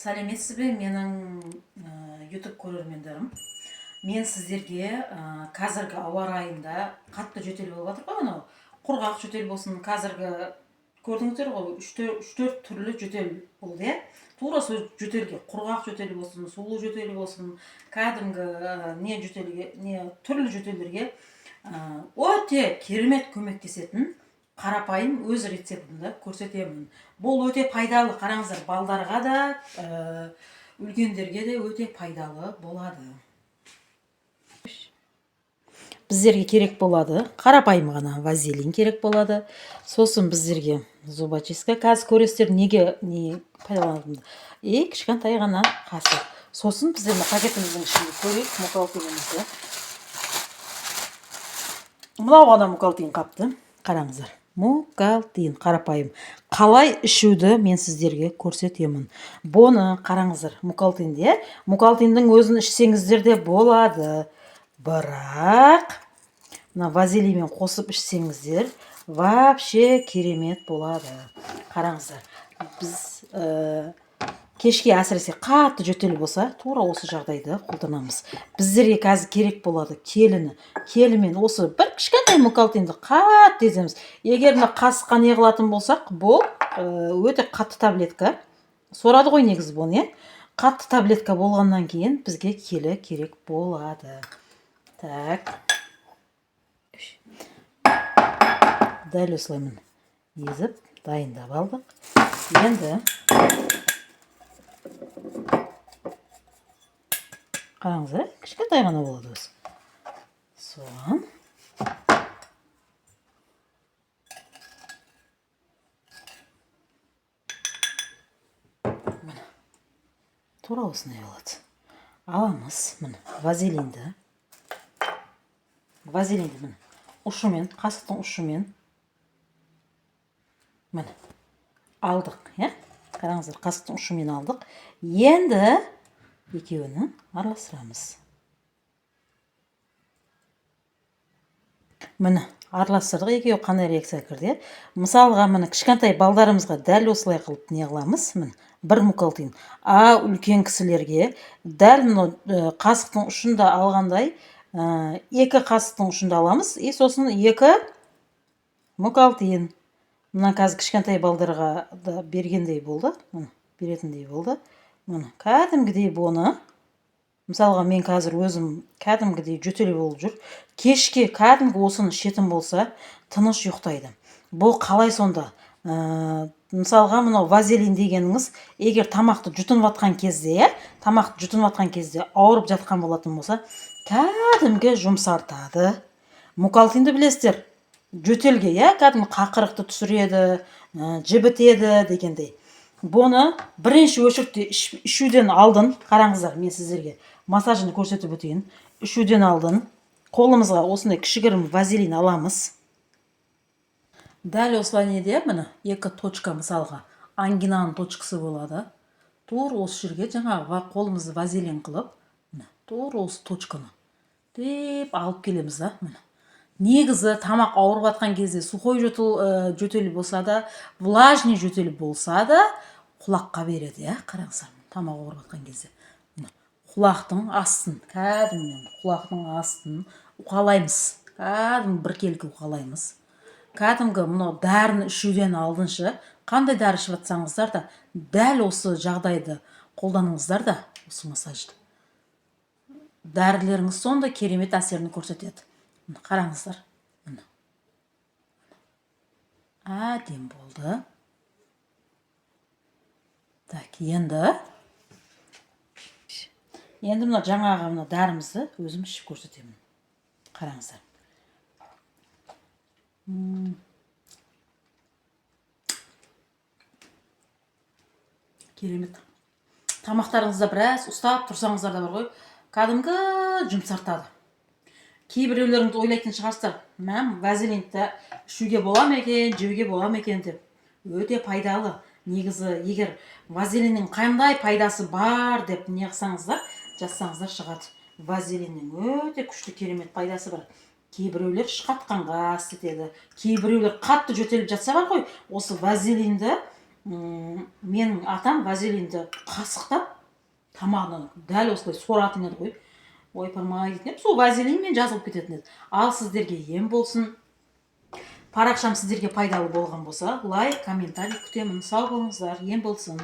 Сәлеметсіз бе менің YouTube көрермендерім. Мен сіздерге қазіргі ауа райында қатты жөтел болып жатыр ғой, анау құрғақ жөтел болсын, қазіргі көрдіңіздер ғой, 3-4 түрлі жөтел болды, иә. Тура сол жөтелге, құрғақ жөтел болсын, сулы жөтел болсын, кәдімгі не жөтелге, не түрлі жөтелдерге өте керемет көмектесетін қарапайым өз рецептімді көрсетемін. Бұл өте пайдалы, қараңыздар, балдарға да, үлкендерге де өте пайдалы болады. Біздерге керек болады, қарапайым ғана вазелин керек болады. Сосын біздерге зубочистка, қазір көресіздер неге не пайдаланатынымды. Кішкентай ғана қасық. Сосын біздердің пакетіміздің ішінде көрейік мукалтинімізді. Мынау ғана мукалтин қапты, қараңыздар. Мукалтин, қарапайым. Қалай ішуді мен сіздерге көрсетемін. Бұны қараңыздар, мукалтинде. Мукалтиндің өзін ішсеңіздер де болады. Бірақ мына вазелинмен қосып ішсеңіздер, вообще керемет болады. Қараңыздар, біз кешке әсіресе қатты жөтел болса, тура осы жағдайды қолданамыз. Біздерге қазір керек болады келімен осы бір кішкентай мукалтинді қатты еземіз. Егер мына қасыққа не қылатын болсақ, бұл өте қатты таблетка. Сорады ғой негізі бұны, қатты таблетка болғаннан кейін бізге келі керек болады. Так. Дәл осылаймен езіп, дайындап алдық. Енді қараңыздар, кішкентай ғана болады осы. Соған міне тура осындай болады. Аламыз міне вазелинді міне ұшымен, қасықтың ұшымен міне алдық, иә? Қараңыздар, қасықтың ұшымен алдық. Енді екеуіні араластырамыз. Міне араластырдық, екеуі қандай реакция кірді. Мысалға, міне кішкентай балдарымызға дәл осылай қылып не қыламыз, міне бір мукалтин. Үлкен кісілерге дәл қасықтың ұшында алғандай, екі қасықтың ұшында аламыз, сосын екі мукалтин. Мына қазір кішкентай балдарға да бергендей болды, беретіндей болды. Міне кәдімгідей бұны, мысалға мен қазір өзім кәдімгідей жөтел болып жүр. Кешке кәдімгі осыны ішетін болса, тыныш ұйықтайды. Бұл қалай сонда? Мысалға мынау вазелин дегеніңіз, егер тамақты жұтынып жатқан кезде, ауырып жатқан болатын болса, кәдімгі жұмсартады. Мукалтинді білесіздер, жөтелге, кәдімгі қақырықты түсіреді, жібітеді дегендей. Бұны бірінші очередте ішуден алдын, қараңыздар, мен сіздерге массажын көрсетіп өтейін. Ішуден алдын қолымызға осындай кішігірім вазелин аламыз. Дәл осылай неде, міне екі точка, мысалға ангинаның точкасы болады. Тур осы жерге жаңағы қолымызды вазелин қылып, тур осы точканы деп алып келеміз да, міне. Негізі тамақ ауырып жатқан кезде сухой жөтел болса да, влажный жөтел болса да, құлаққа береді, қараңыздар, тамақ ауырып жатқан кезде. Құлақтың астын, құлақтың астын уқалаймыз, кәдімгі біркелкі уқалаймыз. Кәдімгі мұны дәріні ішуден алдыншы, қандай дәрі ішіп жатсаңыздар да, дәл осы жағдайды қолданыңыздар да, осы массажды. Дәрілеріңіз сонда керемет әсерін көрсетеді. Қараңыздар. Әдем болды. Так, енді мына жаңағы мына дәрімізді өзім ішіп көрсетемін. Қараңыздар. Керемет. Тамақтарыңызда біраз ұстап тұрсаңыздар да бар ғой, кәдімгі жұмсартады. Кейбіреулеріңіз ойлайтын шығарсыздар, вазелинді ішуге бола ма екен, жеуге бола ма екен деп. Өте пайдалы. Негізі, егер вазелиннің қандай пайдасы бар деп не қылсаңыздар, жазсаңыздар шығады. Вазелиннің өте күшті керемет пайдасы бар. Кейбіреулер шықатқанға істетеді. Кейбіреулер қатты жөтеліп жатса бар ғой, осы вазелинді, менің атам вазелинді қасықтап тамағына дәл осылай соратын еді ғой. Ойпырмай дейтін едім, сол вазелинмен жазылып кететін еді. Ал сіздерге ем болсын, парақшам сіздерге пайдалы болған болса, лайк, комментарий күтемін. Сау болыңыздар, ем болсын.